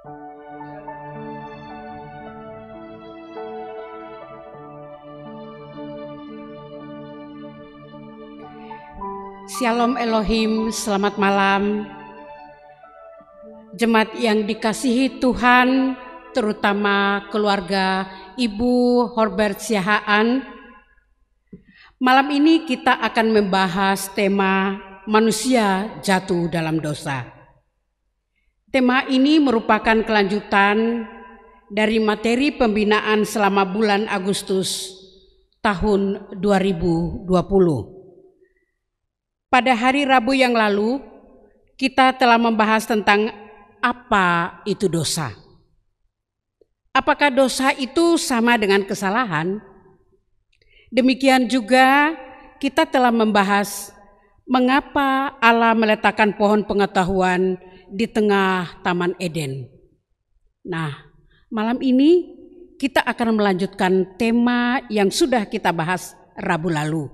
Shalom Elohim, selamat malam. Jemaat yang dikasihi Tuhan, terutama keluarga Ibu Horbert Siahaan. Malam ini kita akan membahas tema manusia jatuh dalam dosa. Tema ini merupakan kelanjutan dari materi pembinaan selama bulan Agustus tahun 2020. Pada hari Rabu yang lalu, kita telah membahas tentang apa itu dosa. Apakah dosa itu sama dengan kesalahan? Demikian juga kita telah membahas mengapa Allah meletakkan pohon pengetahuan di tengah Taman Eden. Nah, malam ini kita akan melanjutkan tema yang sudah kita bahas Rabu lalu.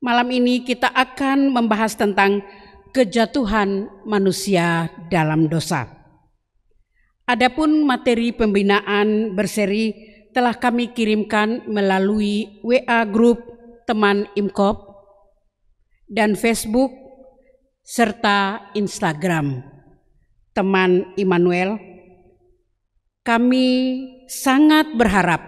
Malam ini kita akan membahas tentang kejatuhan manusia dalam dosa. Adapun materi pembinaan berseri telah kami kirimkan melalui WA Group Teman Imkop dan Facebook serta Instagram Teman Immanuel. Kami sangat berharap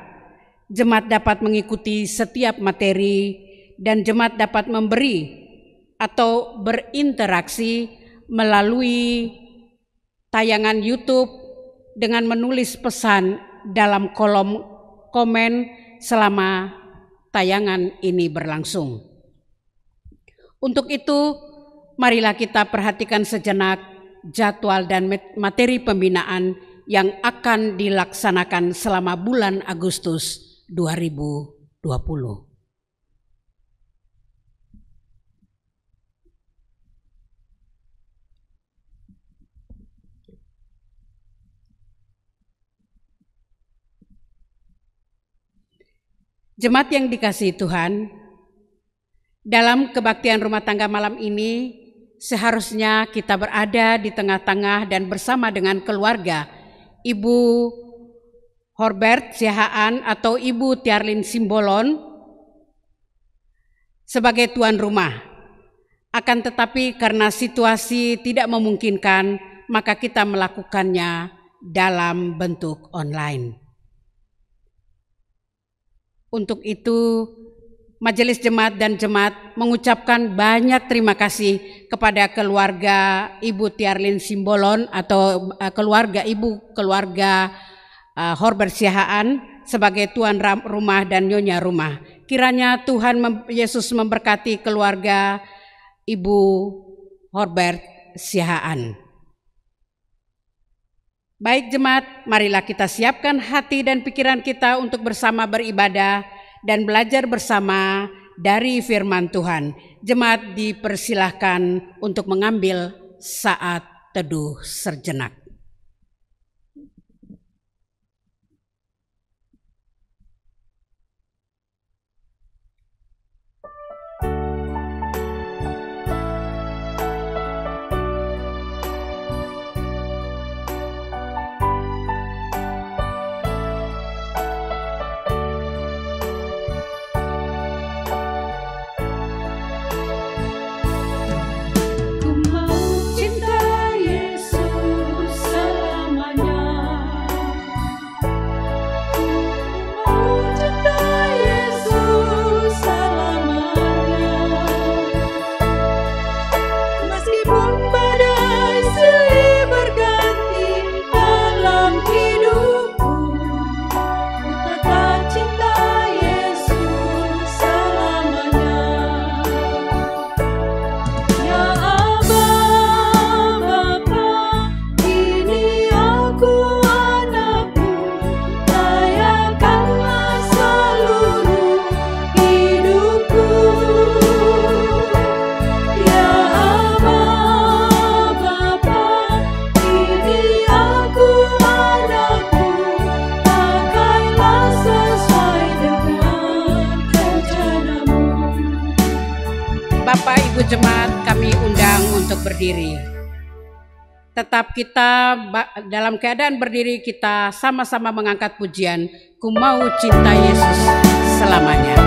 jemaat dapat mengikuti setiap materi dan jemaat dapat memberi atau berinteraksi melalui tayangan YouTube dengan menulis pesan dalam kolom komen selama tayangan ini berlangsung. Untuk itu, marilah kita perhatikan sejenak jadwal dan materi pembinaan yang akan dilaksanakan selama bulan Agustus 2020. Jemaat yang dikasihi Tuhan, dalam kebaktian rumah tangga malam ini seharusnya kita berada di tengah-tengah dan bersama dengan keluarga Ibu Horbert Siahaan atau Ibu Tiarlin Simbolon sebagai tuan rumah. Akan tetapi karena situasi tidak memungkinkan, maka kita melakukannya dalam bentuk online. Untuk itu, Majelis Jemaat dan Jemaat mengucapkan banyak terima kasih kepada keluarga Ibu Tiarlin Simbolon atau keluarga Horbert Siahaan sebagai tuan rumah dan nyonya rumah. Kiranya Tuhan Yesus memberkati keluarga Ibu Horbert Siahaan. Baik jemaat, marilah kita siapkan hati dan pikiran kita untuk bersama beribadah dan belajar bersama dari firman Tuhan. Jemaat dipersilahkan untuk mengambil saat teduh sejenak. Bapak Ibu Jemaat kami undang untuk berdiri. tetap kita dalam keadaan berdiri, kita sama-sama mengangkat pujian, Ku Mau Cinta Yesus Selamanya.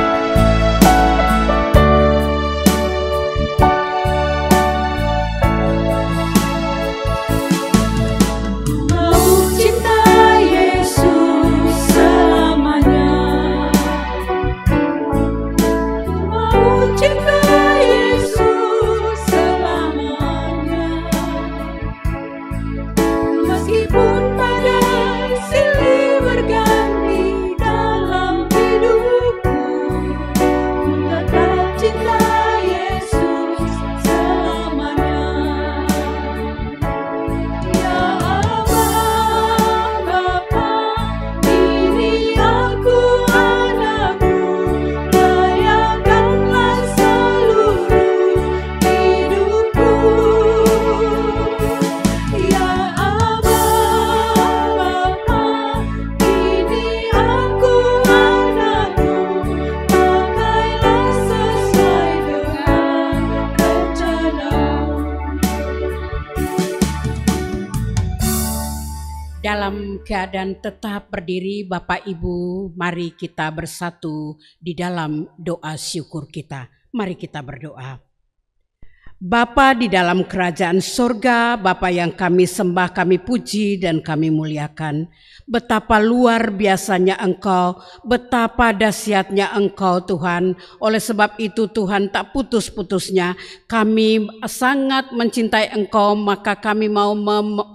Dalam keadaan tetap berdiri, Bapak Ibu, mari kita bersatu di dalam doa syukur kita. Mari kita berdoa. Bapa di dalam kerajaan sorga, Bapa yang kami sembah, kami puji dan kami muliakan. Betapa luar biasanya Engkau, betapa dahsyatnya Engkau Tuhan. Oleh sebab itu Tuhan, tak putus-putusnya kami sangat mencintai Engkau, maka kami mau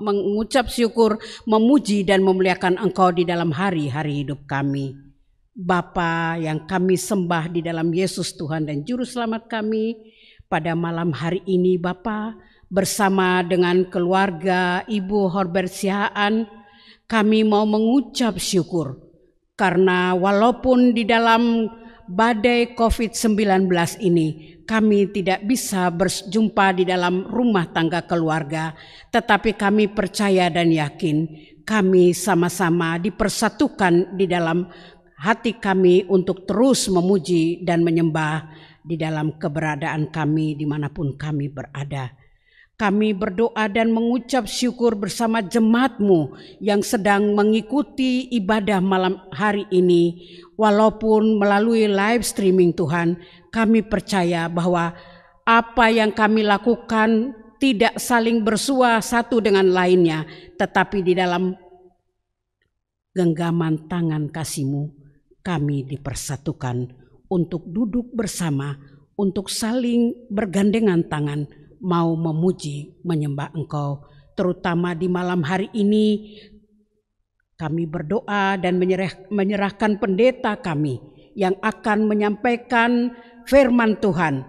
mengucap syukur, memuji dan memuliakan Engkau di dalam hari-hari hidup kami. Bapa yang kami sembah di dalam Yesus Tuhan dan Juru Selamat kami, pada malam hari ini Bapa, bersama dengan keluarga Ibu Horbert Sihaan, kami mau mengucap syukur karena walaupun di dalam badai COVID-19 ini kami tidak bisa berjumpa di dalam rumah tangga keluarga, tetapi kami percaya dan yakin kami sama-sama dipersatukan di dalam hati kami untuk terus memuji dan menyembah di dalam keberadaan kami dimanapun kami berada. Kami berdoa dan mengucap syukur bersama jemaat-Mu yang sedang mengikuti ibadah malam hari ini. Walaupun melalui live streaming Tuhan, kami percaya bahwa apa yang kami lakukan tidak saling bersua satu dengan lainnya, tetapi di dalam genggaman tangan kasih-Mu kami dipersatukan untuk duduk bersama, untuk saling bergandengan tangan, mau memuji, menyembah Engkau. Terutama di malam hari ini, kami berdoa dan menyerahkan pendeta kami yang akan menyampaikan firman Tuhan,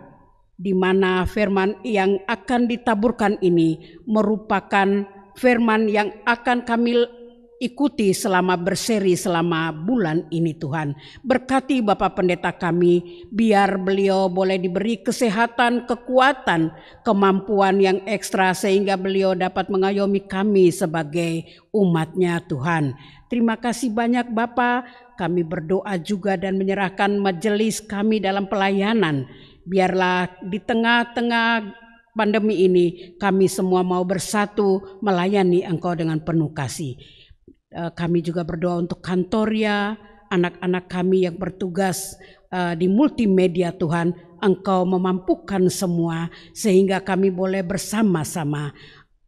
di mana firman yang akan ditaburkan ini merupakan firman yang akan kami ikuti selama berseri selama bulan ini Tuhan. Berkati Bapak Pendeta kami, biar beliau boleh diberi kesehatan, kekuatan, kemampuan yang ekstra sehingga beliau dapat mengayomi kami sebagai umat-Nya Tuhan. Terima kasih banyak Bapak, kami berdoa juga dan menyerahkan majelis kami dalam pelayanan. Biarlah di tengah-tengah pandemi ini kami semua mau bersatu melayani Engkau dengan penuh kasih. Kami juga berdoa untuk kantornya, anak-anak kami yang bertugas di multimedia Tuhan. Engkau memampukan semua sehingga kami boleh bersama-sama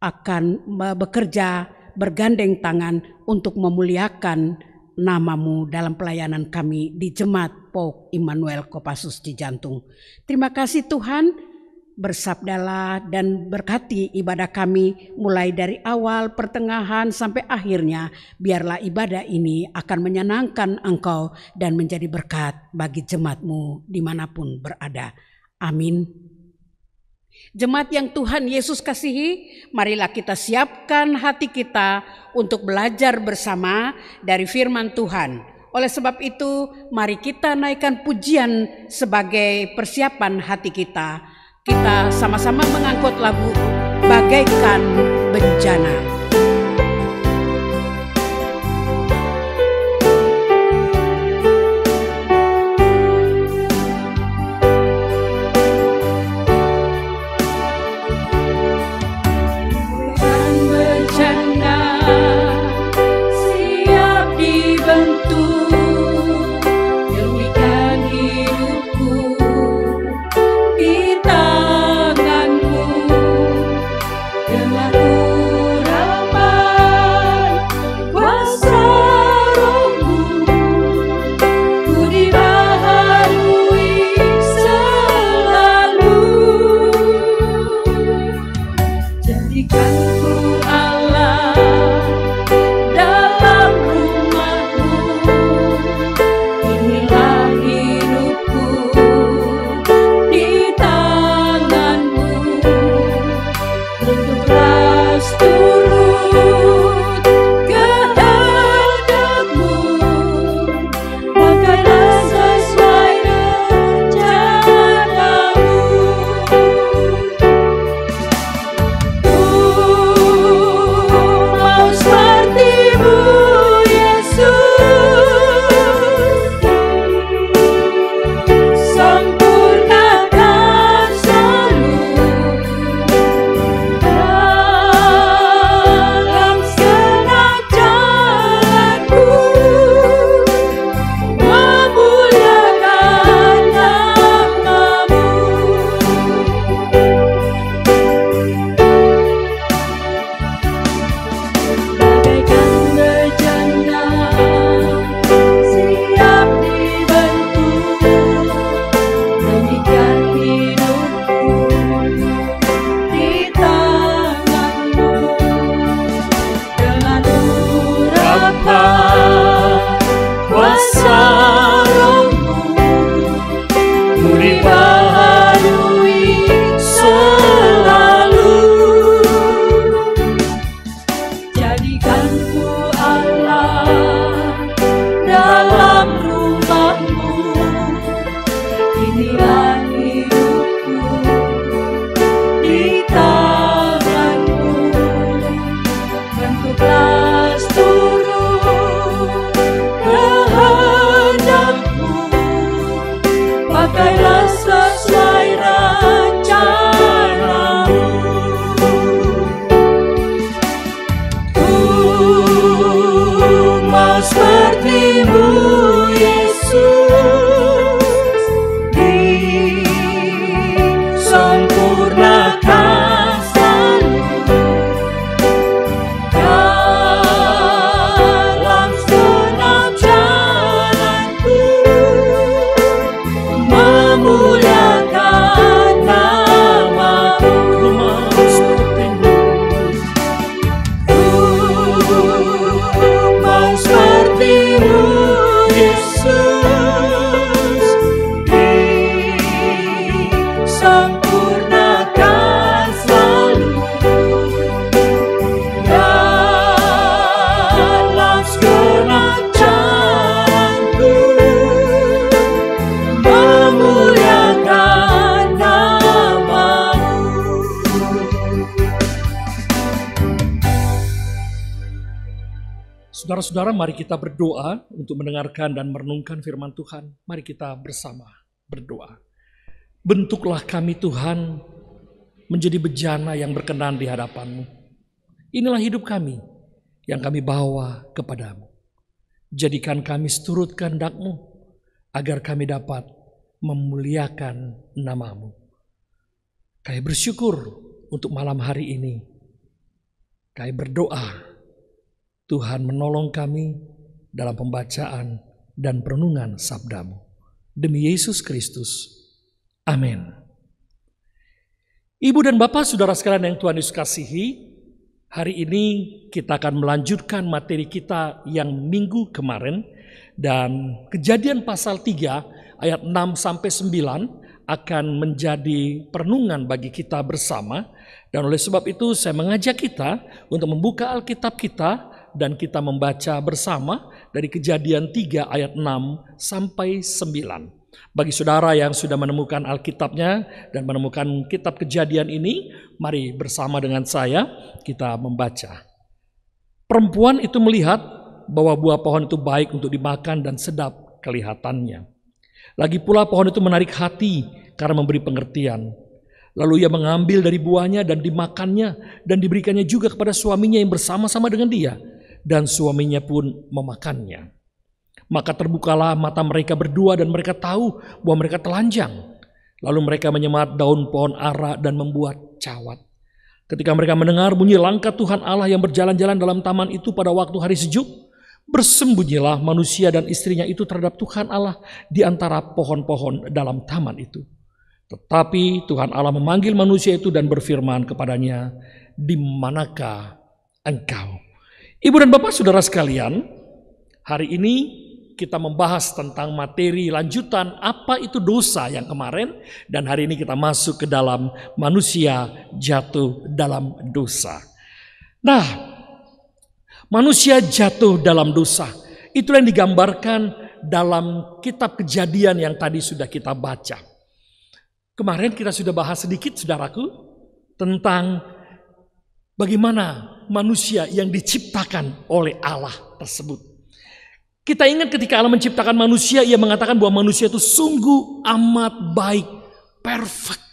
akan bekerja bergandeng tangan untuk memuliakan nama-Mu dalam pelayanan kami di Jemaat Pauk Immanuel Kopassus Cijantung. Terima kasih Tuhan. Bersabdalah dan berkati ibadah kami mulai dari awal, pertengahan sampai akhirnya. Biarlah ibadah ini akan menyenangkan Engkau dan menjadi berkat bagi jemaat-Mu dimanapun berada. Amin. Jemaat yang Tuhan Yesus kasihi, marilah kita siapkan hati kita untuk belajar bersama dari firman Tuhan. Oleh sebab itu, mari kita naikkan pujian sebagai persiapan hati kita. Kita sama-sama mengangkut lagu Bagaikan Bencana. Bagaikan Tuhan, kuasa Roh-Mu dibaharui selalu. Jadikanku Allah dalam rumah-Mu, inilah hidupku di tangan-Mu. Bentuklah seluruh kehendak-Mu, pakailah sesuai rencana-Mu. Ku mau seperti-Mu, Yesus, disempurnakan selalu dalam segenap jalanku, memuliakan nama-Mu. Ku mau seperti-Mu, Yesus, disempurnakan selalu dalam segenap jalanku, memuliakan nama-Mu. Saudara-saudara, mari kita berdoa untuk mendengarkan dan merenungkan firman Tuhan. Mari kita bersama berdoa. Bentuklah kami Tuhan menjadi bejana yang berkenan di hadapan-Mu. Inilah hidup kami yang kami bawa kepadamu. Jadikan kami seturut kehendak-Mu agar kami dapat memuliakan nama-Mu. Kami bersyukur untuk malam hari ini. Kami berdoa Tuhan menolong kami dalam pembacaan dan perenungan sabda-Mu. Demi Yesus Kristus. Amin. Ibu dan Bapak, saudara sekalian yang Tuhan Yesus kasihi, hari ini kita akan melanjutkan materi kita yang minggu kemarin, dan Kejadian pasal 3 ayat 6-9 akan menjadi perenungan bagi kita bersama. Dan oleh sebab itu saya mengajak kita untuk membuka Alkitab kita dan kita membaca bersama dari Kejadian 3 ayat 6-9. Bagi saudara yang sudah menemukan Alkitabnya dan menemukan kitab Kejadian ini, mari bersama dengan saya kita membaca. Perempuan itu melihat bahwa buah pohon itu baik untuk dimakan dan sedap kelihatannya. Lagi pula pohon itu menarik hati karena memberi pengertian. Lalu ia mengambil dari buahnya dan dimakannya dan diberikannya juga kepada suaminya yang bersama-sama dengan dia. Dan suaminya pun memakannya. Maka terbukalah mata mereka berdua dan mereka tahu bahwa mereka telanjang. Lalu mereka menyemat daun pohon ara dan membuat cawat. Ketika mereka mendengar bunyi langkah Tuhan Allah yang berjalan-jalan dalam taman itu pada waktu hari sejuk, bersembunyilah manusia dan istrinya itu terhadap Tuhan Allah di antara pohon-pohon dalam taman itu. Tetapi Tuhan Allah memanggil manusia itu dan berfirman kepadanya, "Di manakah engkau?" Ibu dan Bapak, saudara sekalian, hari ini kita membahas tentang materi lanjutan apa itu dosa yang kemarin, dan hari ini kita masuk ke dalam manusia jatuh dalam dosa. Nah, manusia jatuh dalam dosa, itulah yang digambarkan dalam kitab Kejadian yang tadi sudah kita baca. Kemarin kita sudah bahas sedikit, saudaraku, tentang bagaimana manusia yang diciptakan oleh Allah tersebut. Kita ingat ketika Allah menciptakan manusia, ia mengatakan bahwa manusia itu sungguh amat baik, perfect.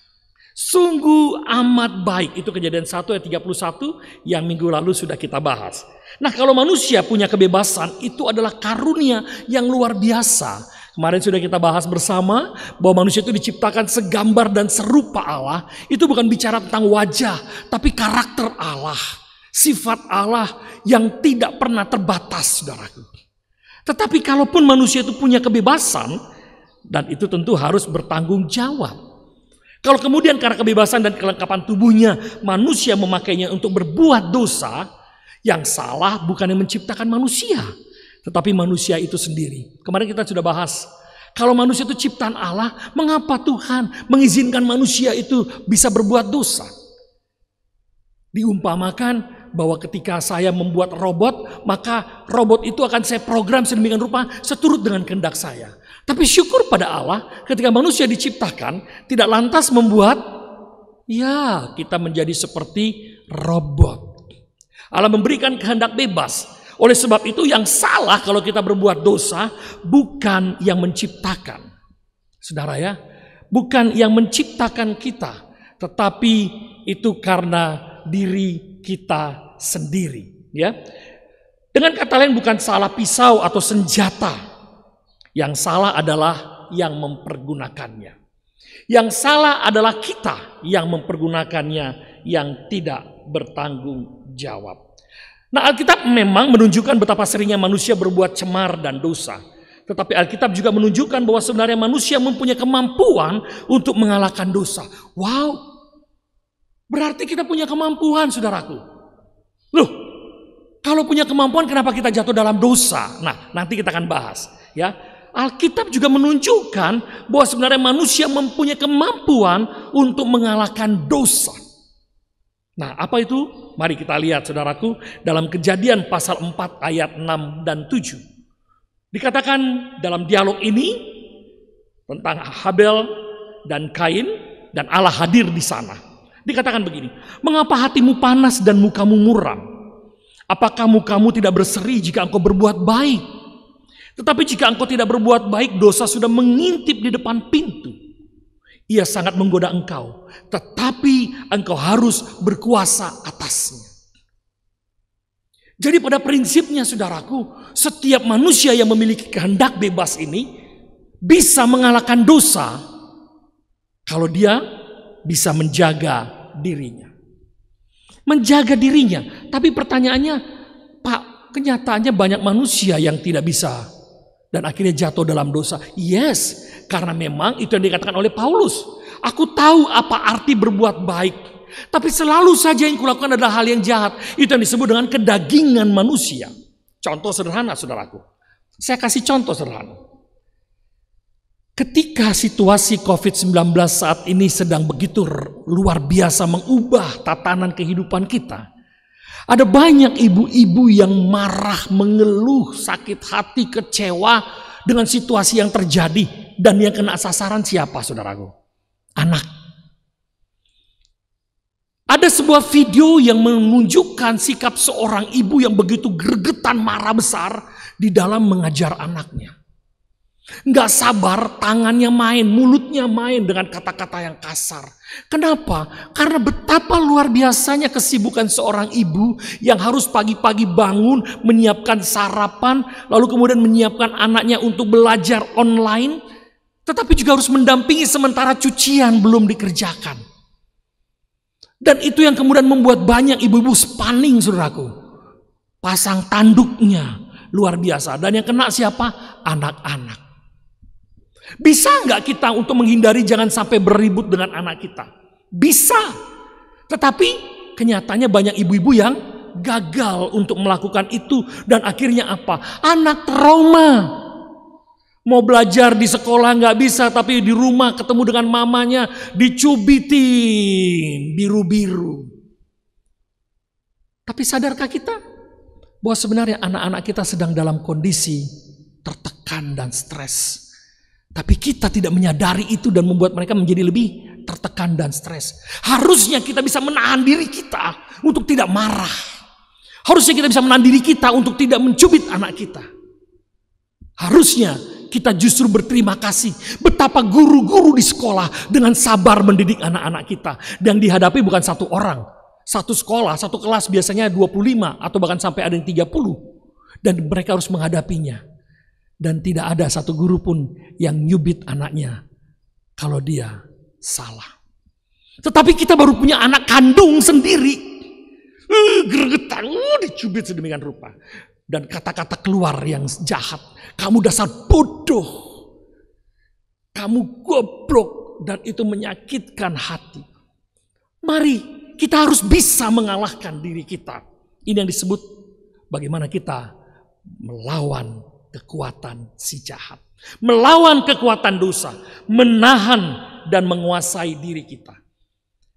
Sungguh amat baik. Itu Kejadian 1 ayat 31 yang minggu lalu sudah kita bahas. Nah, kalau manusia punya kebebasan, itu adalah karunia yang luar biasa. Kemarin sudah kita bahas bersama bahwa manusia itu diciptakan segambar dan serupa Allah. Itu bukan bicara tentang wajah, tapi karakter Allah. Sifat Allah yang tidak pernah terbatas, saudaraku. Tetapi kalaupun manusia itu punya kebebasan, dan itu tentu harus bertanggung jawab. Kalau kemudian karena kebebasan dan kelengkapan tubuhnya, manusia memakainya untuk berbuat dosa, Yang salah bukan yang menciptakan manusia, tetapi manusia itu sendiri. Kemarin kita sudah bahas, kalau manusia itu ciptaan Allah, mengapa Tuhan mengizinkan manusia itu bisa berbuat dosa? Diumpamakan bahwa ketika saya membuat robot, maka robot itu akan saya program sedemikian rupa seturut dengan kehendak saya. Tapi syukur pada Allah ketika manusia diciptakan tidak lantas membuat kita menjadi seperti robot. Allah memberikan kehendak bebas. Oleh sebab itu yang salah kalau kita berbuat dosa bukan yang menciptakan. Saudara ya, bukan yang menciptakan kita, tetapi itu karena diri kita sendiri, ya. Dengan kata lain bukan salah pisau atau senjata. Yang salah adalah yang mempergunakannya. Yang salah adalah kita yang mempergunakannya, yang tidak bertanggung jawab. Nah, Alkitab memang menunjukkan betapa seringnya manusia berbuat cemar dan dosa. Tetapi Alkitab juga menunjukkan bahwa sebenarnya manusia mempunyai kemampuan untuk mengalahkan dosa. Wow, berarti kita punya kemampuan, saudaraku. Loh, kalau punya kemampuan kenapa kita jatuh dalam dosa? Nah, nanti kita akan bahas, ya. Alkitab juga menunjukkan bahwa sebenarnya manusia mempunyai kemampuan untuk mengalahkan dosa. Nah, apa itu? Mari kita lihat, saudaraku, dalam Kejadian pasal 4 ayat 6 dan 7. Dikatakan dalam dialog ini tentang Habel dan Kain, dan Allah hadir di sana. Dikatakan begini, mengapa hatimu panas dan mukamu muram? Apakah mukamu tidak berseri jika engkau berbuat baik? Tetapi jika engkau tidak berbuat baik, dosa sudah mengintip di depan pintu. Ia sangat menggoda engkau, tetapi engkau harus berkuasa atasnya. Jadi pada prinsipnya, saudaraku, setiap manusia yang memiliki kehendak bebas ini bisa mengalahkan dosa kalau dia bisa menjaga dirinya. Menjaga dirinya. Tapi pertanyaannya, Pak, kenyataannya banyak manusia yang tidak bisa dan akhirnya jatuh dalam dosa. Yes, karena memang itu yang dikatakan oleh Paulus. Aku tahu apa arti berbuat baik, tapi selalu saja yang kulakukan adalah hal yang jahat. Itu yang disebut dengan kedagingan manusia. Contoh sederhana, saudaraku. Saya kasih contoh sederhana. Ketika situasi COVID-19 saat ini sedang begitu luar biasa mengubah tatanan kehidupan kita, ada banyak ibu-ibu yang marah, mengeluh, sakit hati, kecewa dengan situasi yang terjadi. Dan yang kena sasaran siapa, saudaraku? Anak. Ada sebuah video yang menunjukkan sikap seorang ibu yang begitu gregetan, marah besar di dalam mengajar anaknya. Nggak sabar, tangannya main, mulutnya main dengan kata-kata yang kasar. Kenapa? Karena betapa luar biasanya kesibukan seorang ibu yang harus pagi-pagi bangun, menyiapkan sarapan, lalu kemudian menyiapkan anaknya untuk belajar online, tetapi juga harus mendampingi sementara cucian belum dikerjakan. Dan itu yang kemudian membuat banyak ibu-ibu spanning, saudaraku. Pasang tanduknya luar biasa. Dan yang kena siapa? Anak-anak. Bisa nggak kita untuk menghindari jangan sampai beribut dengan anak kita? Bisa. Tetapi kenyataannya banyak ibu-ibu yang gagal untuk melakukan itu. Dan akhirnya apa? Anak trauma. Mau belajar di sekolah nggak bisa, tapi di rumah ketemu dengan mamanya dicubitin biru-biru. Tapi sadarkah kita bahwa sebenarnya anak-anak kita sedang dalam kondisi tertekan dan stres? Tapi kita tidak menyadari itu dan membuat mereka menjadi lebih tertekan dan stres. Harusnya kita bisa menahan diri kita untuk tidak marah. Harusnya kita bisa menahan diri kita untuk tidak mencubit anak kita. Harusnya kita justru berterima kasih betapa guru-guru di sekolah dengan sabar mendidik anak-anak kita. Dan dihadapi bukan satu orang. Satu sekolah, satu kelas biasanya 25 atau bahkan sampai ada yang 30. Dan mereka harus menghadapinya. Dan tidak ada satu guru pun yang nyubit anaknya kalau dia salah. Tetapi kita baru punya anak kandung sendiri. Gregetan, dicubit sedemikian rupa. Dan kata-kata keluar yang jahat. Kamu dasar bodoh. Kamu goblok. Dan itu menyakitkan hati. Mari kita harus bisa mengalahkan diri kita. Ini yang disebut bagaimana kita melawan kekuatan si jahat. Melawan kekuatan dosa, menahan dan menguasai diri kita.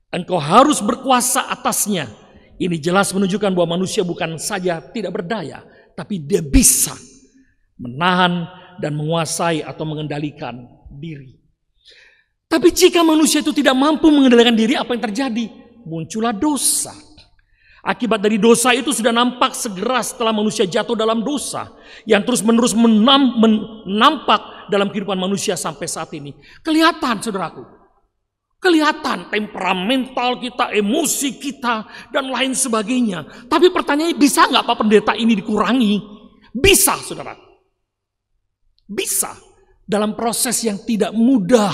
Engkau harus berkuasa atasnya. Ini jelas menunjukkan bahwa manusia bukan saja tidak berdaya, tapi dia bisa menahan dan menguasai atau mengendalikan diri. Tapi jika manusia itu tidak mampu mengendalikan diri, apa yang terjadi? Muncullah dosa. Akibat dari dosa itu sudah nampak segera setelah manusia jatuh dalam dosa, yang terus-menerus menampak dalam kehidupan manusia sampai saat ini. Kelihatan, saudaraku. Kelihatan temperamental kita, emosi kita, dan lain sebagainya. Tapi pertanyaannya, bisa nggak Pak Pendeta ini dikurangi? Bisa, saudara. Bisa. Dalam proses yang tidak mudah.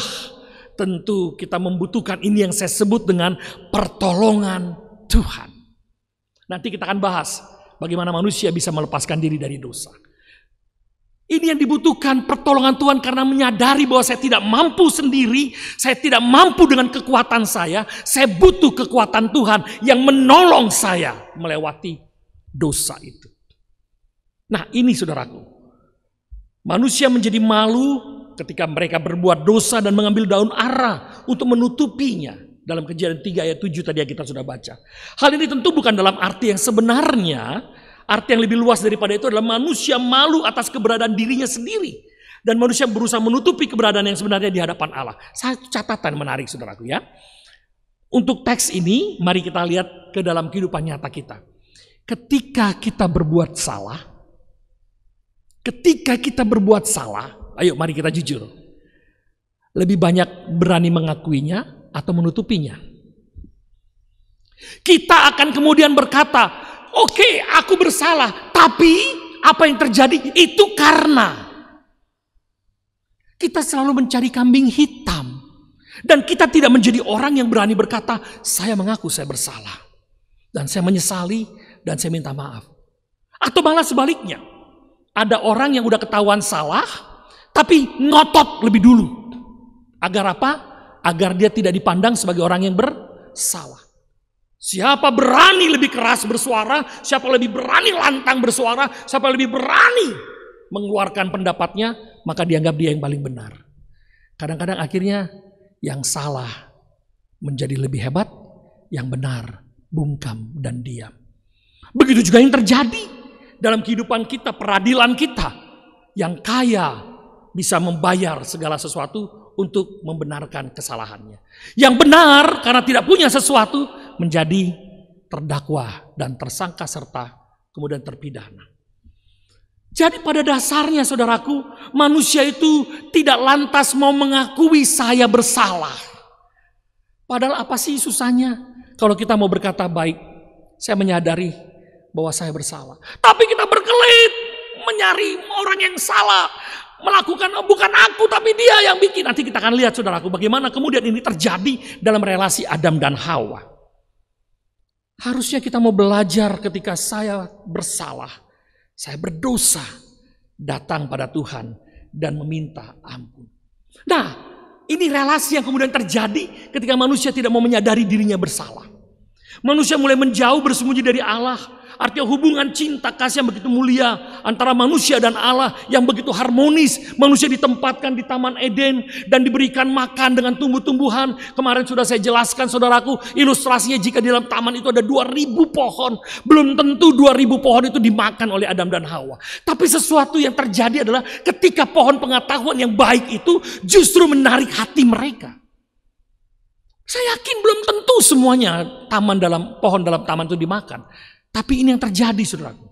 Tentu kita membutuhkan ini yang saya sebut dengan pertolongan Tuhan. Nanti kita akan bahas bagaimana manusia bisa melepaskan diri dari dosa. Ini yang dibutuhkan pertolongan Tuhan karena menyadari bahwa saya tidak mampu sendiri, saya tidak mampu dengan kekuatan saya butuh kekuatan Tuhan yang menolong saya melewati dosa itu. Nah ini saudaraku, manusia menjadi malu ketika mereka berbuat dosa dan mengambil daun ara untuk menutupinya. Dalam Kejadian 3 ayat 7 tadi yang kita sudah baca. Hal ini tentu bukan dalam arti yang sebenarnya. Arti yang lebih luas daripada itu adalah manusia malu atas keberadaan dirinya sendiri. Dan manusia berusaha menutupi keberadaan yang sebenarnya di hadapan Allah. Satu catatan menarik saudaraku ya. Untuk teks ini mari kita lihat ke dalam kehidupan nyata kita. Ketika kita berbuat salah. Ayo mari kita jujur. Lebih banyak berani mengakuinya atau menutupinya. Kita akan kemudian berkata, oke, aku bersalah, tapi apa yang terjadi itu karena kita selalu mencari kambing hitam. Dan kita tidak menjadi orang yang berani berkata, saya mengaku saya bersalah. Dan saya menyesali dan saya minta maaf. Atau malah sebaliknya. Ada orang yang udah ketahuan salah, tapi ngotot lebih dulu. Agar apa? Agar dia tidak dipandang sebagai orang yang bersalah. Siapa berani lebih keras bersuara, siapa lebih berani lantang bersuara, siapa lebih berani mengeluarkan pendapatnya, maka dianggap dia yang paling benar. Kadang-kadang akhirnya yang salah menjadi lebih hebat, yang benar bungkam dan diam. Begitu juga yang terjadi dalam kehidupan kita, peradilan kita. Yang kaya bisa membayar segala sesuatu untuk membenarkan kesalahannya. Yang benar karena tidak punya sesuatu menjadi terdakwa dan tersangka serta kemudian terpidana. Jadi pada dasarnya saudaraku, manusia itu tidak lantas mau mengakui saya bersalah. Padahal apa sih susahnya kalau kita mau berkata baik, saya menyadari bahwa saya bersalah. Tapi kita berkelit mencari orang yang salah. Melakukan bukan aku tapi dia yang bikin. Nanti kita akan lihat saudaraku bagaimana kemudian ini terjadi dalam relasi Adam dan Hawa. Harusnya kita mau belajar ketika saya bersalah, saya berdosa, datang pada Tuhan dan meminta ampun. Nah, ini relasi yang kemudian terjadi ketika manusia tidak mau menyadari dirinya bersalah. Manusia mulai menjauh bersembunyi dari Allah. Artinya hubungan cinta kasih yang begitu mulia antara manusia dan Allah yang begitu harmonis. Manusia ditempatkan di Taman Eden dan diberikan makan dengan tumbuh-tumbuhan. Kemarin sudah saya jelaskan saudaraku, ilustrasinya jika di dalam taman itu ada 2000 pohon. Belum tentu 2000 pohon itu dimakan oleh Adam dan Hawa. Tapi sesuatu yang terjadi adalah ketika pohon pengetahuan yang baik itu justru menarik hati mereka. Saya yakin belum tentu semuanya pohon dalam taman itu dimakan. Tapi ini yang terjadi saudaraku.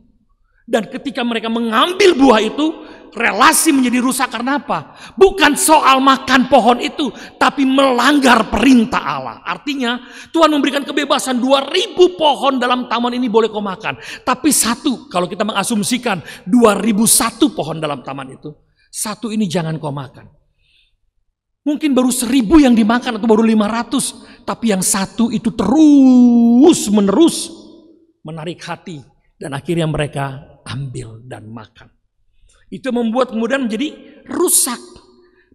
Dan ketika mereka mengambil buah itu, relasi menjadi rusak karena apa? Bukan soal makan pohon itu, tapi melanggar perintah Allah. Artinya Tuhan memberikan kebebasan 2000 pohon dalam taman ini boleh kau makan. Tapi satu, kalau kita mengasumsikan 2001 pohon dalam taman itu, satu ini jangan kau makan. Mungkin baru 1000 yang dimakan atau baru 500. Tapi yang satu itu terus menerus menarik hati dan akhirnya mereka ambil dan makan. Itu membuat kemudian menjadi rusak.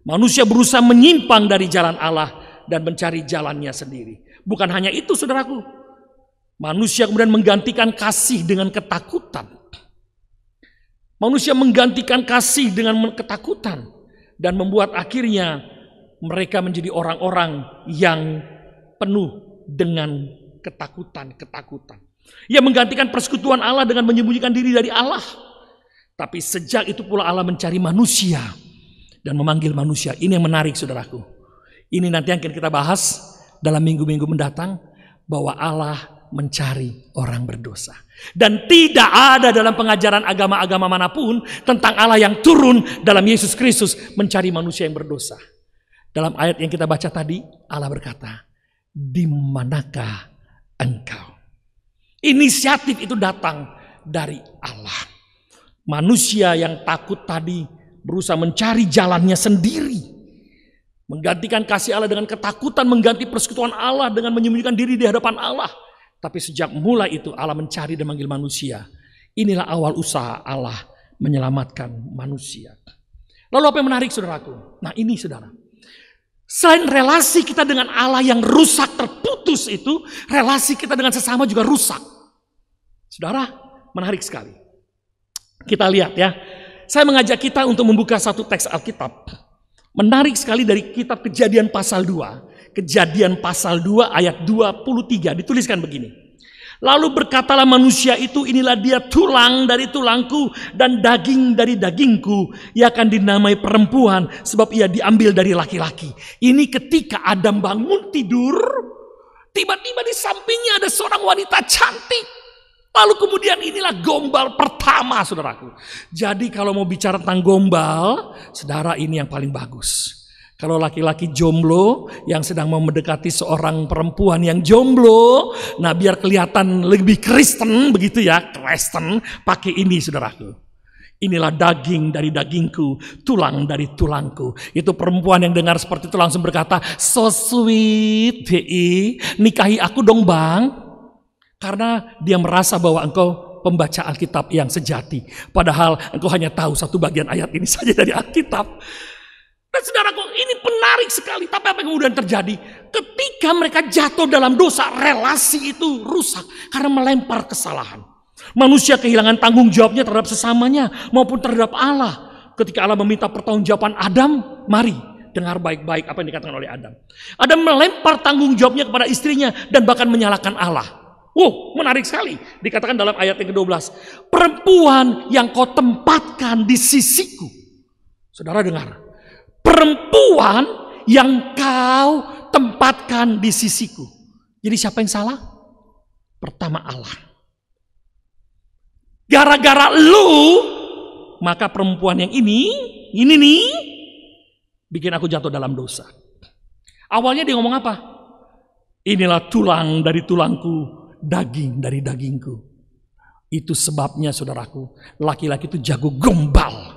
Manusia berusaha menyimpang dari jalan Allah dan mencari jalannya sendiri. Bukan hanya itu saudaraku. Manusia kemudian menggantikan kasih dengan ketakutan. Manusia menggantikan kasih dengan ketakutan dan membuat akhirnya mereka menjadi orang-orang yang penuh dengan ketakutan. Ia menggantikan persekutuan Allah dengan menyembunyikan diri dari Allah. Tapi sejak itu pula Allah mencari manusia dan memanggil manusia. Ini yang menarik, saudaraku. Ini nanti yang akan kita bahas dalam minggu-minggu mendatang, bahwa Allah mencari orang berdosa. Dan tidak ada dalam pengajaran agama-agama manapun tentang Allah yang turun dalam Yesus Kristus mencari manusia yang berdosa. Dalam ayat yang kita baca tadi, Allah berkata, "Di manakah engkau?" Inisiatif itu datang dari Allah. Manusia yang takut tadi berusaha mencari jalannya sendiri, menggantikan kasih Allah dengan ketakutan, mengganti persekutuan Allah dengan menyembunyikan diri di hadapan Allah. Tapi sejak mulai itu Allah mencari dan manggil manusia. Inilah awal usaha Allah menyelamatkan manusia. Lalu apa yang menarik, saudaraku? Nah ini, saudara, selain relasi kita dengan Allah yang rusak, terputus itu, relasi kita dengan sesama juga rusak. Saudara, menarik sekali. Kita lihat ya. Saya mengajak kita untuk membuka satu teks Alkitab. Menarik sekali dari kitab Kejadian pasal 2. Kejadian pasal 2 ayat 23 dituliskan begini. "Lalu berkatalah manusia itu, inilah dia tulang dari tulangku dan daging dari dagingku. Ia akan dinamai perempuan sebab ia diambil dari laki-laki." Ini ketika Adam bangun tidur, tiba-tiba di sampingnya ada seorang wanita cantik. Lalu kemudian inilah gombal pertama, saudaraku. Jadi kalau mau bicara tentang gombal, saudara, ini yang paling bagus. Kalau laki-laki jomblo yang sedang mau mendekati seorang perempuan yang jomblo, nah biar kelihatan lebih Kristen begitu ya, Kristen, pakai ini, saudaraku. "Inilah daging dari dagingku, tulang dari tulangku." Itu perempuan yang dengar seperti itu langsung berkata, "So sweet, nikahi aku dong bang." Karena dia merasa bahwa engkau pembaca Alkitab yang sejati. Padahal engkau hanya tahu satu bagian ayat ini saja dari Alkitab. Dan saudaraku, ini menarik sekali. Tapi apa yang kemudian terjadi? Ketika mereka jatuh dalam dosa, relasi itu rusak karena melempar kesalahan. Manusia kehilangan tanggung jawabnya terhadap sesamanya maupun terhadap Allah. Ketika Allah meminta pertanggungjawaban Adam, mari dengar baik-baik apa yang dikatakan oleh Adam. Adam melempar tanggung jawabnya kepada istrinya dan bahkan menyalahkan Allah. Menarik sekali. Dikatakan dalam ayat yang ke-12, "Perempuan yang kau tempatkan di sisiku." Saudara dengar. Perempuan yang kau tempatkan di sisiku. Jadi siapa yang salah? Pertama Allah. Gara-gara lu, maka perempuan yang ini nih, bikin aku jatuh dalam dosa. Awalnya dia ngomong apa? "Inilah tulang dari tulangku, daging dari dagingku." Itu sebabnya, saudaraku, laki-laki itu jago gombal.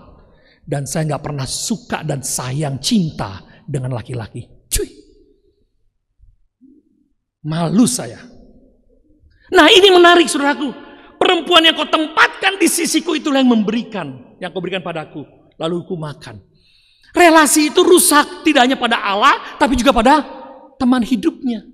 Dan saya nggak pernah suka dan sayang cinta dengan laki-laki. Cuy, malu saya. Nah ini menarik, saudaraku. Perempuan yang kau tempatkan di sisiku itulah yang memberikan, yang kau berikan padaku, lalu ku makan. Relasi itu rusak tidak hanya pada Allah, tapi juga pada teman hidupnya.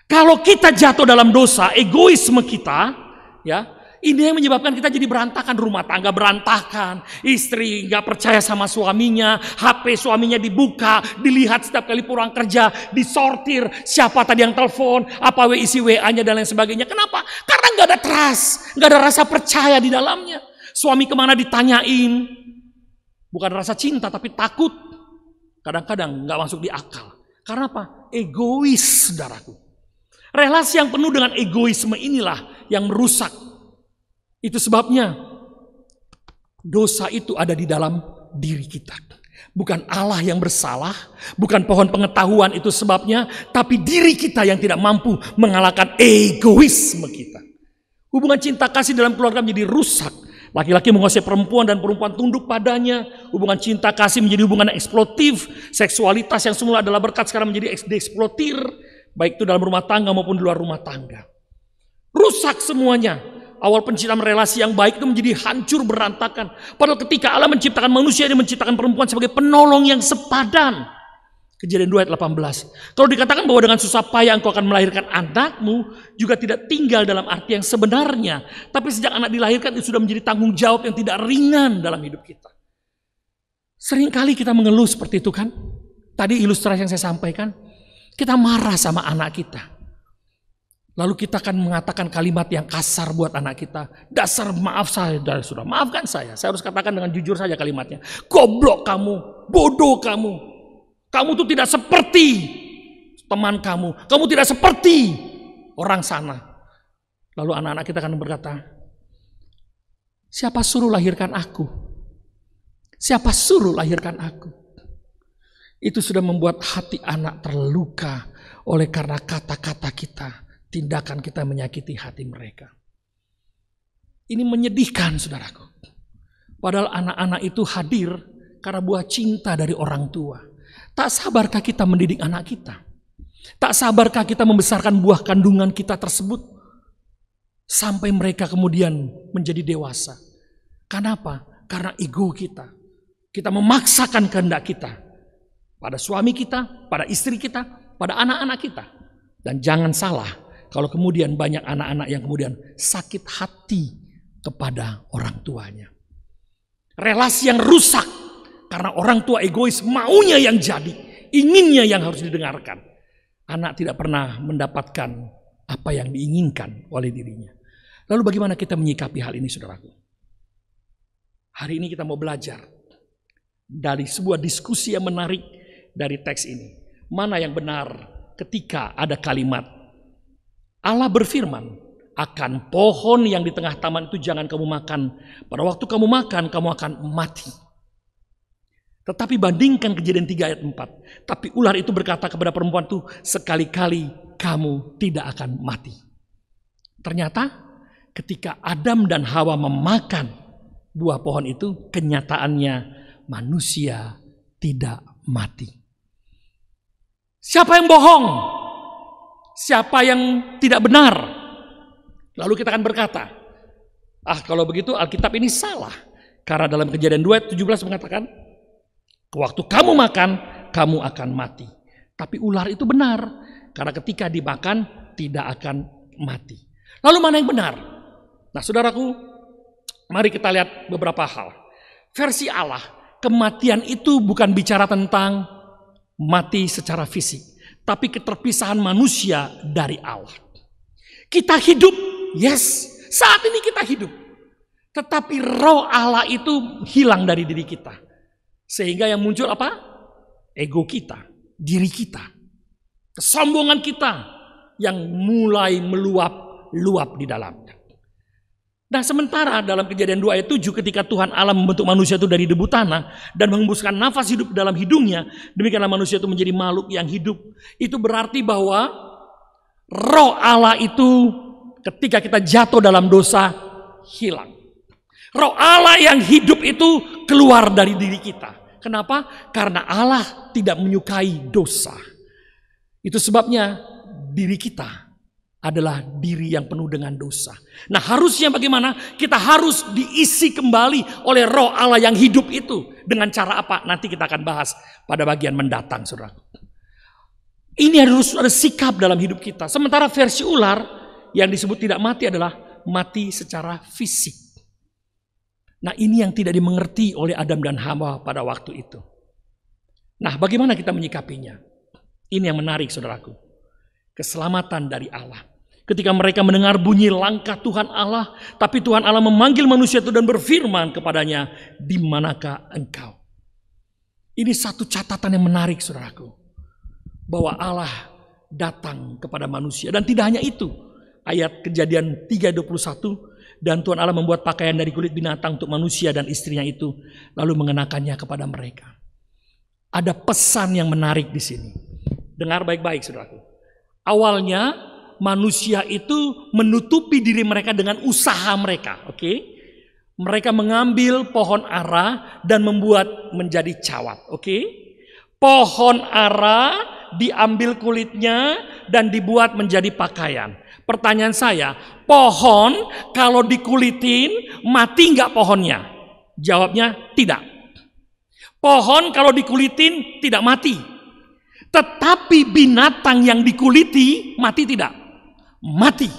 Kalau kita jatuh dalam dosa, egoisme kita, ya. Ini yang menyebabkan kita jadi berantakan, rumah tangga berantakan, istri gak percaya sama suaminya, HP suaminya dibuka, dilihat setiap kali pulang kerja, disortir, siapa tadi yang telepon, apa isi WA-nya dan lain sebagainya. Kenapa? Karena gak ada trust, gak ada rasa percaya di dalamnya. Suami kemana ditanyain, bukan rasa cinta tapi takut. Kadang-kadang gak masuk di akal. Karena apa? Egois, saudaraku. Relasi yang penuh dengan egoisme inilah yang merusak. Itu sebabnya dosa itu ada di dalam diri kita. Bukan Allah yang bersalah, bukan pohon pengetahuan itu sebabnya, tapi diri kita yang tidak mampu mengalahkan egoisme kita. Hubungan cinta kasih dalam keluarga menjadi rusak. Laki-laki menguasai perempuan dan perempuan tunduk padanya. Hubungan cinta kasih menjadi hubungan eksploitif. Seksualitas yang semula adalah berkat sekarang menjadi dieksploitir. Baik itu dalam rumah tangga maupun di luar rumah tangga. Rusak semuanya. Awal penciptaan relasi yang baik itu menjadi hancur berantakan. Padahal ketika Allah menciptakan manusia, Dia menciptakan perempuan sebagai penolong yang sepadan. Kejadian 2 ayat 18. Kalau dikatakan bahwa dengan susah payah engkau akan melahirkan anakmu, juga tidak tinggal dalam arti yang sebenarnya. Tapi sejak anak dilahirkan itu sudah menjadi tanggung jawab yang tidak ringan dalam hidup kita. Seringkali kita mengeluh seperti itu kan. Tadi ilustrasi yang saya sampaikan, kita marah sama anak kita. Lalu kita akan mengatakan kalimat yang kasar buat anak kita. Dasar maaf saya, sudah maafkan saya. Saya harus katakan dengan jujur saja kalimatnya. Goblok kamu, bodoh kamu. Kamu tuh tidak seperti teman kamu. Kamu tidak seperti orang sana. Lalu anak-anak kita akan berkata, siapa suruh lahirkan aku? Siapa suruh lahirkan aku? Itu sudah membuat hati anak terluka oleh karena kata-kata kita, tindakan kita menyakiti hati mereka. Ini menyedihkan, saudaraku. Padahal anak-anak itu hadir karena buah cinta dari orang tua. Tak sabarkah kita mendidik anak kita? Tak sabarkah kita membesarkan buah kandungan kita tersebut sampai mereka kemudian menjadi dewasa? Kenapa? Karena ego kita. Kita memaksakan kehendak kita pada suami kita, pada istri kita, pada anak-anak kita. Dan jangan salah kalau kemudian banyak anak-anak yang kemudian sakit hati kepada orang tuanya. Relasi yang rusak karena orang tua egois, maunya yang jadi, inginnya yang harus didengarkan. Anak tidak pernah mendapatkan apa yang diinginkan oleh dirinya. Lalu bagaimana kita menyikapi hal ini, saudaraku? Hari ini kita mau belajar dari sebuah diskusi yang menarik dari teks ini. Mana yang benar ketika ada kalimat Allah berfirman, akan pohon yang di tengah taman itu jangan kamu makan. Pada waktu kamu makan, kamu akan mati. Tetapi bandingkan Kejadian 3 ayat 4. Tapi ular itu berkata kepada perempuan itu, sekali-kali kamu tidak akan mati. Ternyata ketika Adam dan Hawa memakan buah pohon itu, kenyataannya manusia tidak mati. Siapa yang bohong? Siapa yang tidak benar? Lalu kita akan berkata, kalau begitu Alkitab ini salah. Karena dalam Kejadian 2 ayat 17 mengatakan, waktu kamu makan, kamu akan mati. Tapi ular itu benar. Karena ketika dimakan, tidak akan mati. Lalu mana yang benar? Nah, saudaraku, mari kita lihat beberapa hal. Versi Allah, kematian itu bukan bicara tentang mati secara fisik. Tapi keterpisahan manusia dari Allah. Kita hidup, yes, saat ini kita hidup. Tetapi roh Allah itu hilang dari diri kita. Sehingga yang muncul apa? Ego kita, diri kita. Kesombongan kita yang mulai meluap-luap di dalamnya. Nah, sementara dalam Kejadian 2 ayat 7 ketika Tuhan Allah membentuk manusia itu dari debu tanah dan menghembuskan nafas hidup dalam hidungnya, demikianlah manusia itu menjadi makhluk yang hidup. Itu berarti bahwa roh Allah itu ketika kita jatuh dalam dosa hilang. Roh Allah yang hidup itu keluar dari diri kita. Kenapa? Karena Allah tidak menyukai dosa. Itu sebabnya diri kita adalah diri yang penuh dengan dosa. Nah, harusnya bagaimana? Kita harus diisi kembali oleh roh Allah yang hidup itu. Dengan cara apa? Nanti kita akan bahas pada bagian mendatang, saudara. Ini harus ada sikap dalam hidup kita. Sementara versi ular yang disebut tidak mati adalah mati secara fisik. Nah, ini yang tidak dimengerti oleh Adam dan Hawa pada waktu itu. Nah, bagaimana kita menyikapinya? Ini yang menarik, saudaraku. Keselamatan dari Allah. Ketika mereka mendengar bunyi langkah Tuhan Allah, tapi Tuhan Allah memanggil manusia itu dan berfirman kepadanya, di manakah engkau? Ini satu catatan yang menarik, saudaraku. Bahwa Allah datang kepada manusia. Dan tidak hanya itu. Ayat Kejadian 3:21, dan Tuhan Allah membuat pakaian dari kulit binatang untuk manusia dan istrinya itu, lalu mengenakannya kepada mereka. Ada pesan yang menarik di sini. Dengar baik-baik, saudaraku. Awalnya manusia itu menutupi diri mereka dengan usaha mereka, oke? Mereka mengambil pohon ara dan membuat menjadi cawat, oke? Pohon ara diambil kulitnya dan dibuat menjadi pakaian. Pertanyaan saya, pohon kalau dikulitin mati nggak pohonnya? Jawabnya tidak. Pohon kalau dikulitin tidak mati. Tetapi binatang yang dikuliti mati tidak? Mati.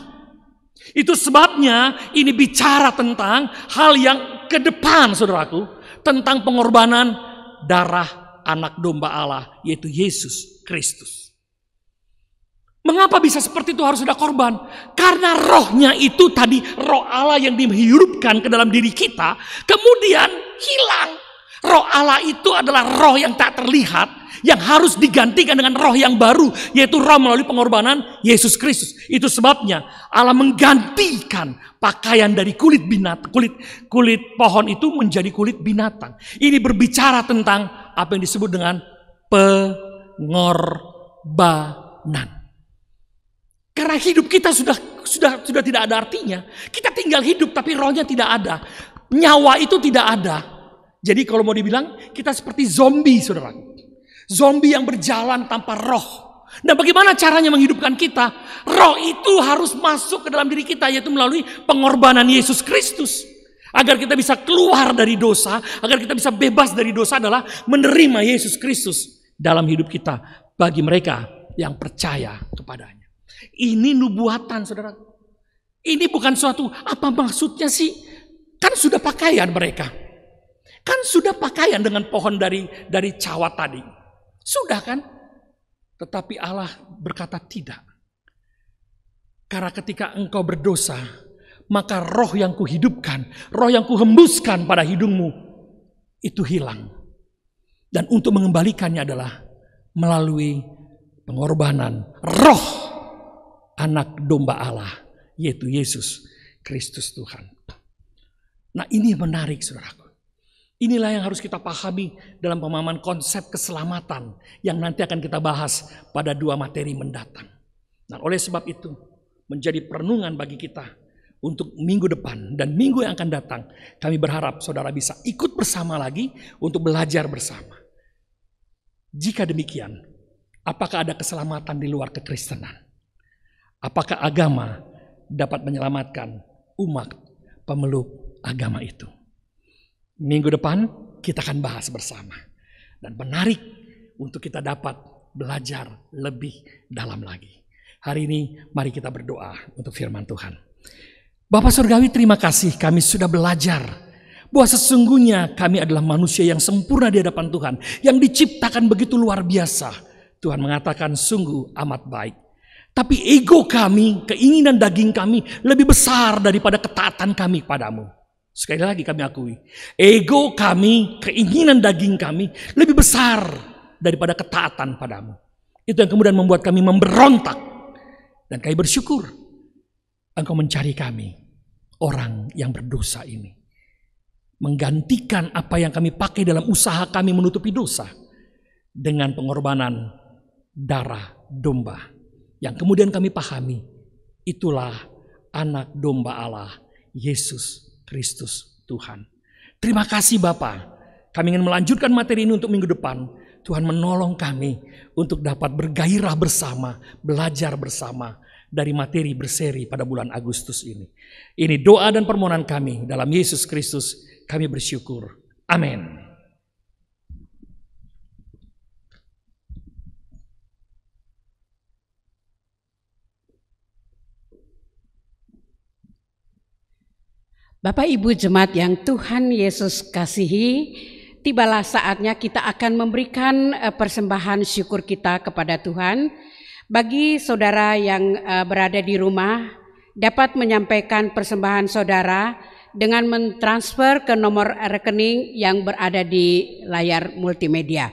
Itu sebabnya ini bicara tentang hal yang ke depan, saudaraku, tentang pengorbanan darah anak domba Allah, yaitu Yesus Kristus. Mengapa bisa seperti itu harus ada korban? Karena rohnya itu tadi, roh Allah yang dihirupkan ke dalam diri kita, kemudian hilang. Roh Allah itu adalah roh yang tak terlihat, yang harus digantikan dengan roh yang baru, yaitu roh melalui pengorbanan Yesus Kristus. Itu sebabnya Allah menggantikan pakaian dari kulit binatang, kulit pohon itu menjadi kulit binatang. Ini berbicara tentang apa yang disebut dengan pengorbanan. Karena hidup kita sudah tidak ada artinya. Kita tinggal hidup tapi rohnya tidak ada. Nyawa itu tidak ada. Jadi kalau mau dibilang kita seperti zombie, saudara. Zombie yang berjalan tanpa roh. Nah, bagaimana caranya menghidupkan kita? Roh itu harus masuk ke dalam diri kita, yaitu melalui pengorbanan Yesus Kristus. Agar kita bisa keluar dari dosa, agar kita bisa bebas dari dosa adalah menerima Yesus Kristus dalam hidup kita bagi mereka yang percaya kepadanya. Ini nubuatan, saudara. Ini bukan suatu, apa maksudnya sih? Kan sudah pakaian mereka. Kan sudah pakaian dengan pohon dari cawat tadi. Sudah kan? Tetapi Allah berkata tidak. Karena ketika engkau berdosa, maka roh yang kuhidupkan, roh yang kuhembuskan pada hidungmu, itu hilang. Dan untuk mengembalikannya adalah melalui pengorbanan roh anak domba Allah, yaitu Yesus Kristus Tuhan. Nah, ini menarik, saudaraku. Inilah yang harus kita pahami dalam pemahaman konsep keselamatan yang nanti akan kita bahas pada 2 materi mendatang. Nah, oleh sebab itu menjadi perenungan bagi kita untuk minggu depan dan minggu yang akan datang. Kami berharap saudara bisa ikut bersama lagi untuk belajar bersama. Jika demikian, apakah ada keselamatan di luar kekristenan? Apakah agama dapat menyelamatkan umat pemeluk agama itu? Minggu depan kita akan bahas bersama. Dan menarik untuk kita dapat belajar lebih dalam lagi. Hari ini mari kita berdoa untuk firman Tuhan. Bapa Surgawi, terima kasih kami sudah belajar bahwa sesungguhnya kami adalah manusia yang sempurna di hadapan Tuhan, yang diciptakan begitu luar biasa. Tuhan mengatakan sungguh amat baik. Tapi ego kami, keinginan daging kami lebih besar daripada ketaatan kami padamu. Sekali lagi kami akui, ego kami, keinginan daging kami lebih besar daripada ketaatan padamu. Itu yang kemudian membuat kami memberontak. Dan kami bersyukur Engkau mencari kami, orang yang berdosa ini. Menggantikan apa yang kami pakai dalam usaha kami menutupi dosa dengan pengorbanan darah domba. Yang kemudian kami pahami, itulah anak domba Allah, Yesus Kristus Tuhan. Terima kasih Bapa. Kami ingin melanjutkan materi ini untuk minggu depan. Tuhan menolong kami untuk dapat bergairah bersama, belajar bersama dari materi berseri pada bulan Agustus ini. Ini doa dan permohonan kami dalam Yesus Kristus. Kami bersyukur. Amin. Bapak Ibu Jemaat yang Tuhan Yesus kasihi, tibalah saatnya kita akan memberikan persembahan syukur kita kepada Tuhan. Bagi saudara yang berada di rumah, dapat menyampaikan persembahan saudara dengan mentransfer ke nomor rekening yang berada di layar multimedia.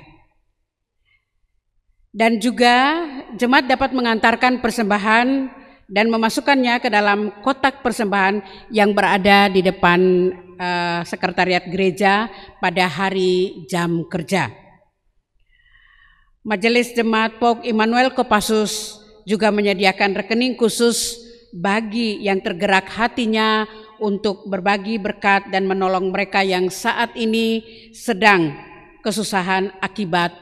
Dan juga jemaat dapat mengantarkan persembahan dan memasukkannya ke dalam kotak persembahan yang berada di depan sekretariat gereja pada hari jam kerja. Majelis Jemaat Pauk Immanuel Kopassus juga menyediakan rekening khusus bagi yang tergerak hatinya untuk berbagi berkat dan menolong mereka yang saat ini sedang kesusahan akibat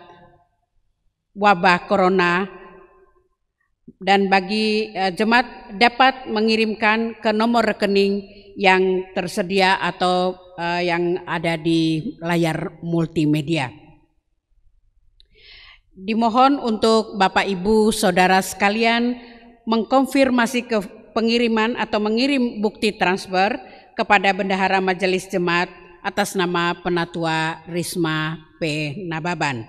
wabah corona. Dan bagi jemaat dapat mengirimkan ke nomor rekening yang tersedia atau yang ada di layar multimedia. Dimohon untuk Bapak Ibu Saudara sekalian mengkonfirmasi ke pengiriman atau mengirim bukti transfer kepada Bendahara Majelis Jemaat atas nama Penatua Risma P. Nababan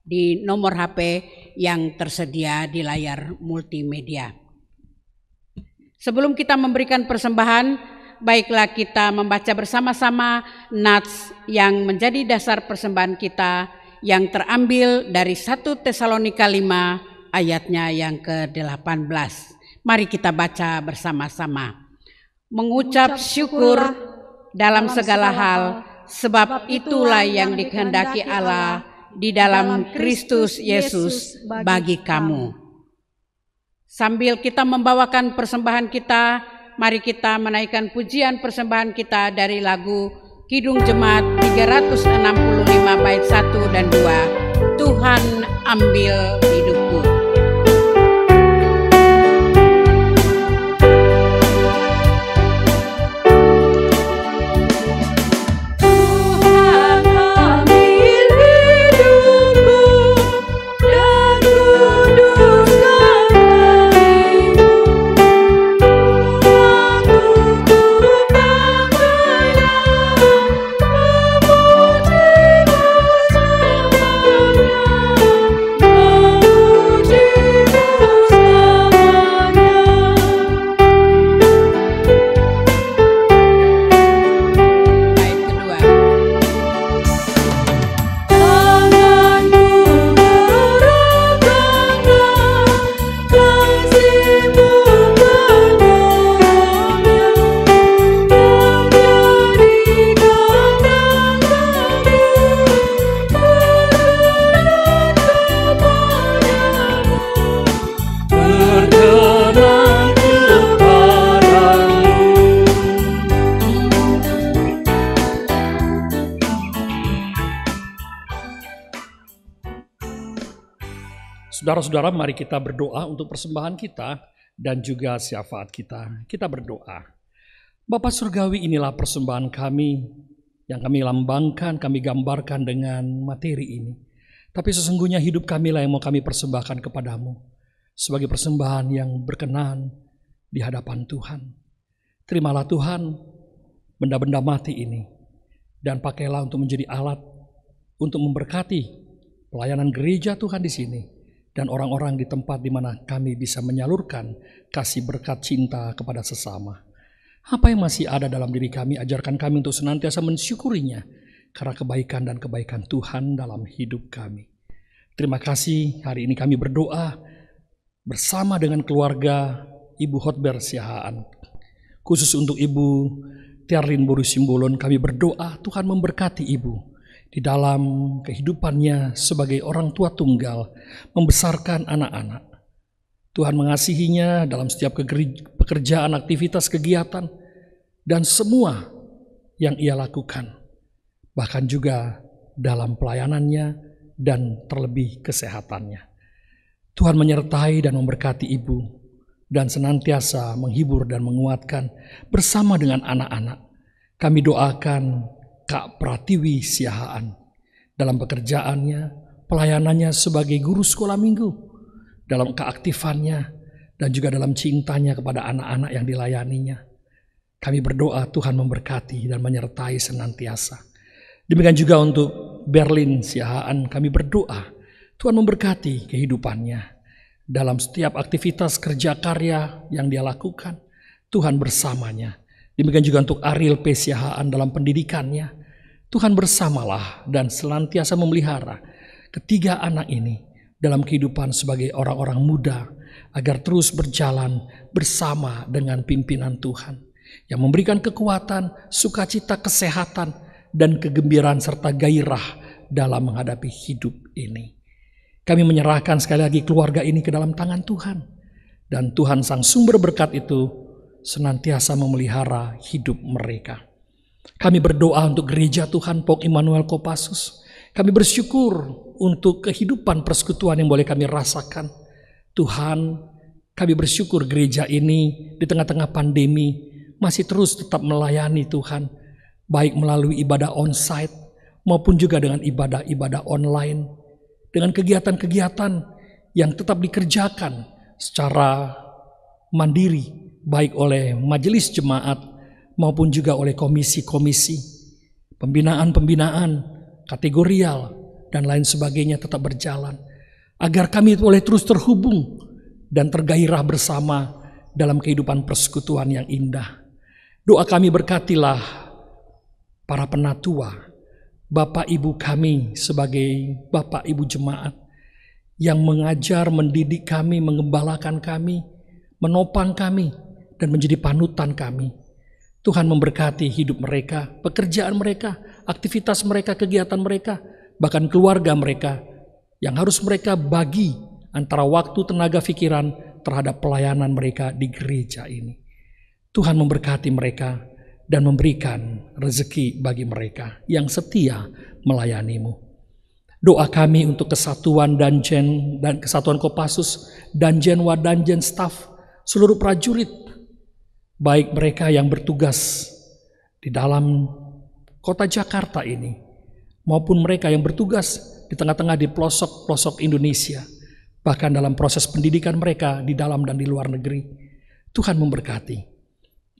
di nomor HP yang tersedia di layar multimedia. Sebelum kita memberikan persembahan, baiklah kita membaca bersama-sama nats yang menjadi dasar persembahan kita yang terambil dari 1 Tesalonika 5 ayatnya yang ke-18. Mari kita baca bersama-sama. Mengucap syukur dalam segala hal, sebab itulah yang dikehendaki Allah di dalam Kristus Yesus bagi kamu. Sambil kita membawakan persembahan kita, mari kita menaikkan pujian persembahan kita dari lagu Kidung Jemaat 365 bait 1 dan 2. Tuhan ambil hidupku. Saudara-saudara, mari kita berdoa untuk persembahan kita dan juga syafaat kita. Kita berdoa. Bapa Surgawi, inilah persembahan kami yang kami lambangkan, kami gambarkan dengan materi ini. Tapi sesungguhnya hidup kamilah yang mau kami persembahkan kepadamu sebagai persembahan yang berkenan di hadapan Tuhan. Terimalah Tuhan benda-benda mati ini dan pakailah untuk menjadi alat untuk memberkati pelayanan gereja Tuhan di sini. Dan orang-orang di tempat di mana kami bisa menyalurkan kasih berkat cinta kepada sesama. Apa yang masih ada dalam diri kami, ajarkan kami untuk senantiasa mensyukurinya karena kebaikan dan kebaikan Tuhan dalam hidup kami. Terima kasih, hari ini kami berdoa bersama dengan keluarga Ibu Hotber Siahaan. Khusus untuk Ibu Tiarlin Boru Simbolon, kami berdoa Tuhan memberkati Ibu di dalam kehidupannya sebagai orang tua tunggal, membesarkan anak-anak. Tuhan mengasihinya dalam setiap pekerjaan, aktivitas, kegiatan, dan semua yang ia lakukan. Bahkan juga dalam pelayanannya dan terlebih kesehatannya. Tuhan menyertai dan memberkati Ibu dan senantiasa menghibur dan menguatkan bersama dengan anak-anak. Kami doakan Kak Pratiwi Siahaan dalam pekerjaannya, pelayanannya sebagai guru sekolah minggu, dalam keaktifannya dan juga dalam cintanya kepada anak-anak yang dilayaninya. Kami berdoa Tuhan memberkati dan menyertai senantiasa. Demikian juga untuk Berlin Siahaan, kami berdoa Tuhan memberkati kehidupannya dalam setiap aktivitas kerja karya yang dia lakukan. Tuhan bersamanya. Demikian juga untuk Ariel P. Siahaan dalam pendidikannya. Tuhan bersamalah dan senantiasa memelihara ketiga anak ini dalam kehidupan sebagai orang-orang muda agar terus berjalan bersama dengan pimpinan Tuhan yang memberikan kekuatan, sukacita, kesehatan, dan kegembiraan serta gairah dalam menghadapi hidup ini. Kami menyerahkan sekali lagi keluarga ini ke dalam tangan Tuhan. Dan Tuhan sang sumber berkat itu senantiasa memelihara hidup mereka. Kami berdoa untuk gereja Tuhan Pok Immanuel Kopassus. Kami bersyukur untuk kehidupan persekutuan yang boleh kami rasakan. Tuhan, kami bersyukur gereja ini di tengah-tengah pandemi masih terus tetap melayani Tuhan. Baik melalui ibadah onsite maupun juga dengan ibadah-ibadah online. dengan kegiatan-kegiatan yang tetap dikerjakan secara mandiri, baik oleh majelis jemaat maupun juga oleh komisi-komisi, pembinaan-pembinaan, kategorial, dan lain sebagainya tetap berjalan. Agar kami boleh terus terhubung dan tergairah bersama dalam kehidupan persekutuan yang indah. Doa kami berkatilah para penatua, Bapak Ibu kami sebagai Bapak Ibu jemaat yang mengajar, mendidik kami, mengembalakan kami, menopang kami, dan menjadi panutan kami. Tuhan memberkati hidup mereka, pekerjaan mereka, aktivitas mereka, kegiatan mereka, bahkan keluarga mereka yang harus mereka bagi antara waktu, tenaga, pikiran terhadap pelayanan mereka di gereja ini. Tuhan memberkati mereka dan memberikan rezeki bagi mereka yang setia melayani-Mu. Doa kami untuk kesatuan Danjen dan kesatuan Kopassus, Danjen Wadanjen staf, seluruh prajurit, baik mereka yang bertugas di dalam kota Jakarta ini, maupun mereka yang bertugas di tengah-tengah di pelosok-pelosok Indonesia, bahkan dalam proses pendidikan mereka di dalam dan di luar negeri. Tuhan memberkati,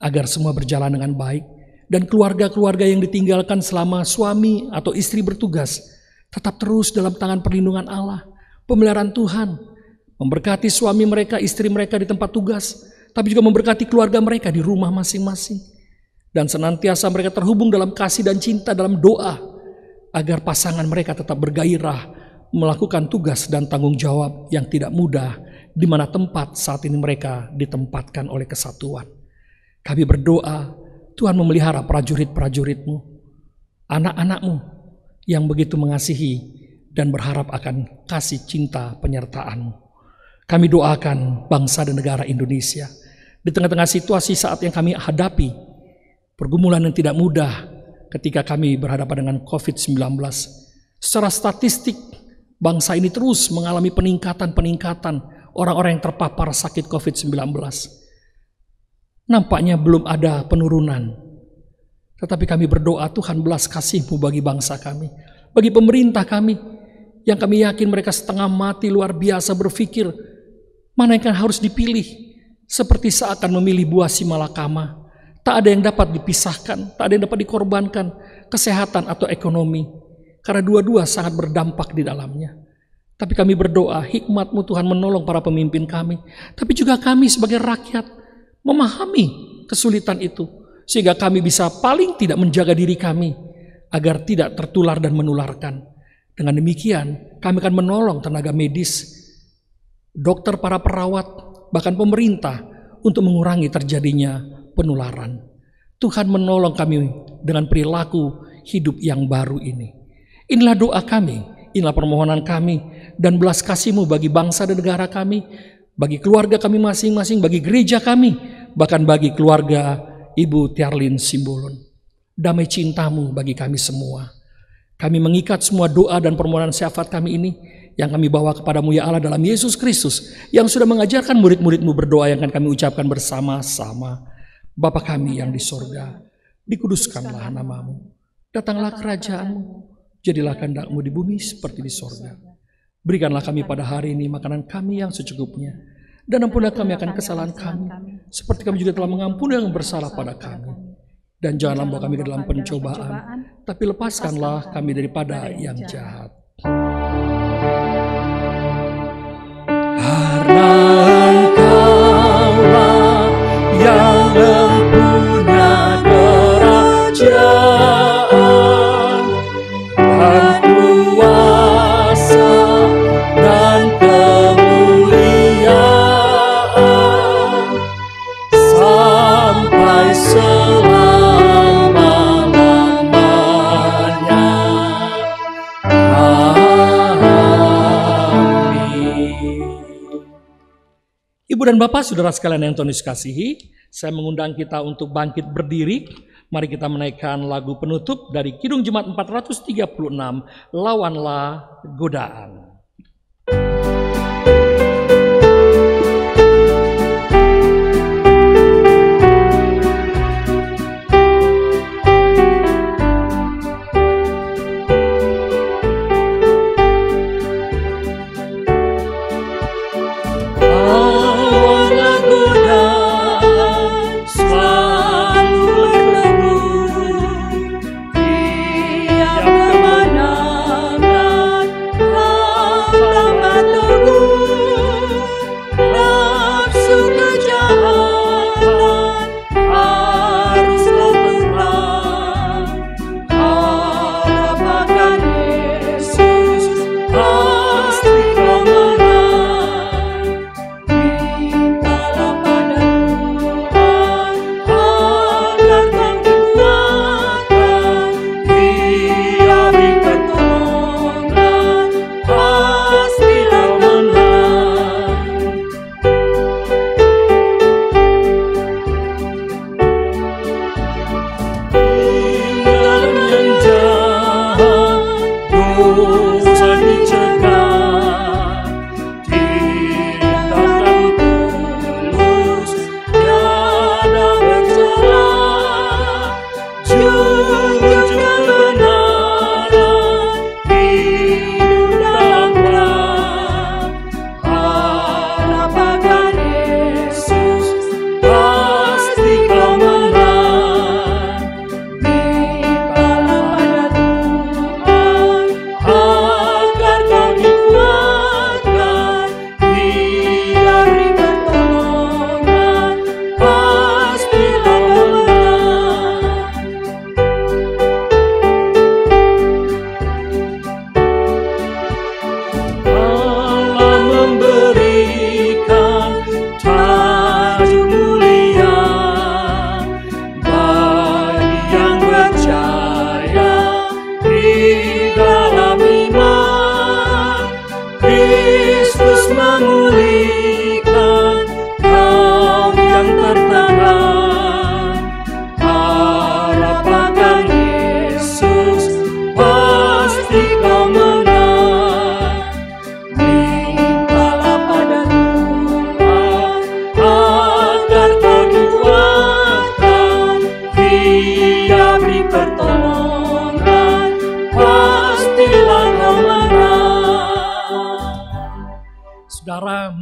agar semua berjalan dengan baik, dan keluarga-keluarga yang ditinggalkan selama suami atau istri bertugas, tetap terus dalam tangan perlindungan Allah, pemeliharaan Tuhan, memberkati suami mereka, istri mereka di tempat tugas, tapi juga memberkati keluarga mereka di rumah masing-masing. Dan senantiasa mereka terhubung dalam kasih dan cinta dalam doa, agar pasangan mereka tetap bergairah melakukan tugas dan tanggung jawab yang tidak mudah, di mana tempat saat ini mereka ditempatkan oleh kesatuan. Kami berdoa, Tuhan memelihara prajurit-prajurit-Mu, anak-anak-Mu, yang begitu mengasihi dan berharap akan kasih cinta penyertaan-Mu. Kami doakan bangsa dan negara Indonesia di tengah-tengah situasi saat yang kami hadapi, pergumulan yang tidak mudah ketika kami berhadapan dengan COVID-19. Secara statistik, bangsa ini terus mengalami peningkatan orang-orang yang terpapar sakit COVID-19. Nampaknya belum ada penurunan. Tetapi kami berdoa, Tuhan belas kasih-Mu bagi bangsa kami, bagi pemerintah kami, yang kami yakin mereka setengah mati luar biasa berpikir, mana yang harus dipilih, seperti seakan memilih buah si malakama. Tak ada yang dapat dipisahkan, tak ada yang dapat dikorbankan, kesehatan atau ekonomi, karena dua-dua sangat berdampak di dalamnya. Tapi kami berdoa, hikmat-Mu Tuhan menolong para pemimpin kami, tapi juga kami sebagai rakyat memahami kesulitan itu, sehingga kami bisa paling tidak menjaga diri kami agar tidak tertular dan menularkan. Dengan demikian, kami akan menolong tenaga medis, dokter, para perawat, bahkan pemerintah untuk mengurangi terjadinya penularan. Tuhan menolong kami dengan perilaku hidup yang baru ini. Inilah doa kami, inilah permohonan kami, dan belas kasih-Mu bagi bangsa dan negara kami, bagi keluarga kami masing-masing, bagi gereja kami, bahkan bagi keluarga Ibu Tiarlin Simbolon. Damai cinta-Mu bagi kami semua. Kami mengikat semua doa dan permohonan syafaat kami ini yang kami bawa kepadamu ya Allah dalam Yesus Kristus, yang sudah mengajarkan murid-murid-Mu berdoa yang akan kami ucapkan bersama-sama. Bapa kami yang di sorga, dikuduskanlah nama-Mu, datanglah kerajaan-Mu, jadilah kehendak-Mu di bumi seperti di sorga. Berikanlah kami pada hari ini makanan kami yang secukupnya, dan ampunilah kami akan kesalahan kami, seperti kami juga telah mengampuni yang bersalah pada kami. Dan janganlah membawa kami ke dalam pencobaan, tapi lepaskanlah kami daripada yang jahat. Karena Engkaulah yang mempunyai kerajaan dan kuasa dan kemuliaan sampai selama-lamanya. Ibu dan Bapak, saudara sekalian yang Tuhan Yesus kasihi, saya mengundang kita untuk bangkit berdiri. Mari kita menaikkan lagu penutup dari Kidung Jemaat 436, Lawanlah Godaan.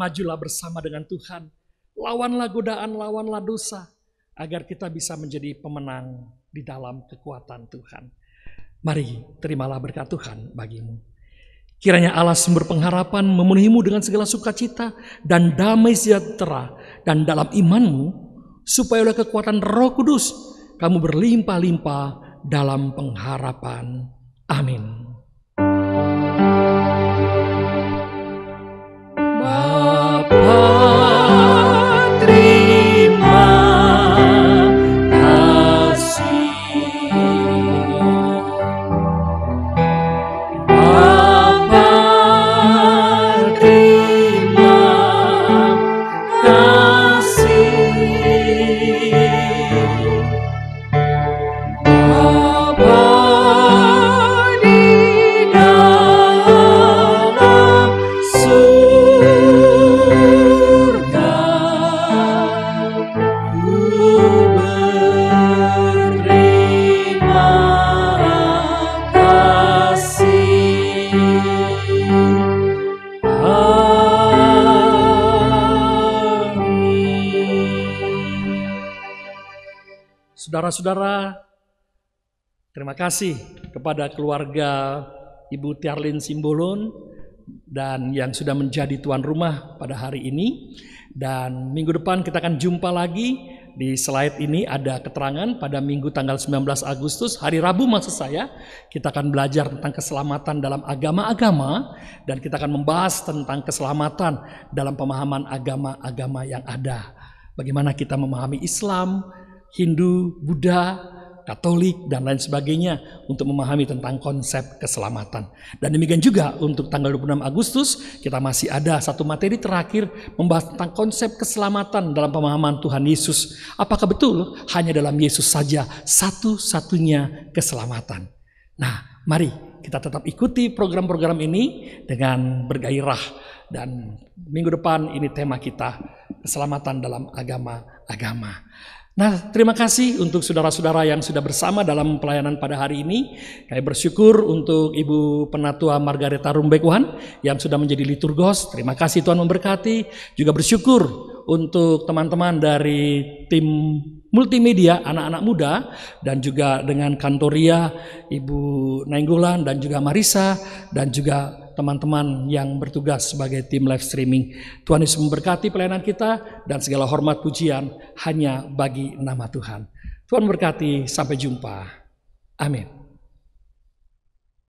majulah bersama dengan Tuhan. Lawanlah godaan, lawanlah dosa, agar kita bisa menjadi pemenang di dalam kekuatan Tuhan. Mari terimalah berkat Tuhan bagimu. Kiranya Allah sumber pengharapan memenuhimu dengan segala sukacita dan damai sejahtera dan dalam imanmu, supaya oleh kekuatan Roh Kudus kamu berlimpah-limpah dalam pengharapan. Amin. Bapa, terima kasih. Bapa, terima kasih. Bapa di dalam surga, ku berterima kasih. Amin. Saudara-saudara, terima kasih kepada keluarga Ibu Tiarlin Simbolon dan yang sudah menjadi tuan rumah pada hari ini. Dan minggu depan kita akan jumpa lagi. Di slide ini ada keterangan pada minggu tanggal 19 Agustus, hari Rabu maksud saya, kita akan belajar tentang keselamatan dalam agama-agama dan kita akan membahas tentang keselamatan dalam pemahaman agama-agama yang ada. Bagaimana kita memahami Islam, Hindu, Buddha, Katolik, dan lain sebagainya untuk memahami tentang konsep keselamatan. Dan demikian juga untuk tanggal 26 Agustus, kita masih ada satu materi terakhir membahas tentang konsep keselamatan dalam pemahaman Tuhan Yesus. Apakah betul hanya dalam Yesus saja satu-satunya keselamatan? Nah, mari kita tetap ikuti program-program ini dengan bergairah. Dan minggu depan ini tema kita, keselamatan dalam agama-agama. Nah, terima kasih untuk saudara-saudara yang sudah bersama dalam pelayanan pada hari ini. Kami bersyukur untuk Ibu Penatua Margareta Rumbekwan yang sudah menjadi liturgos. Terima kasih, Tuhan memberkati. Juga bersyukur untuk teman-teman dari tim multimedia anak-anak muda dan juga dengan Kantoria, Ibu Nainggolan dan juga Marisa dan juga teman-teman yang bertugas sebagai tim live streaming. Tuhan Yesus memberkati pelayanan kita dan segala hormat pujian hanya bagi nama Tuhan. Tuhan memberkati, sampai jumpa. Amin.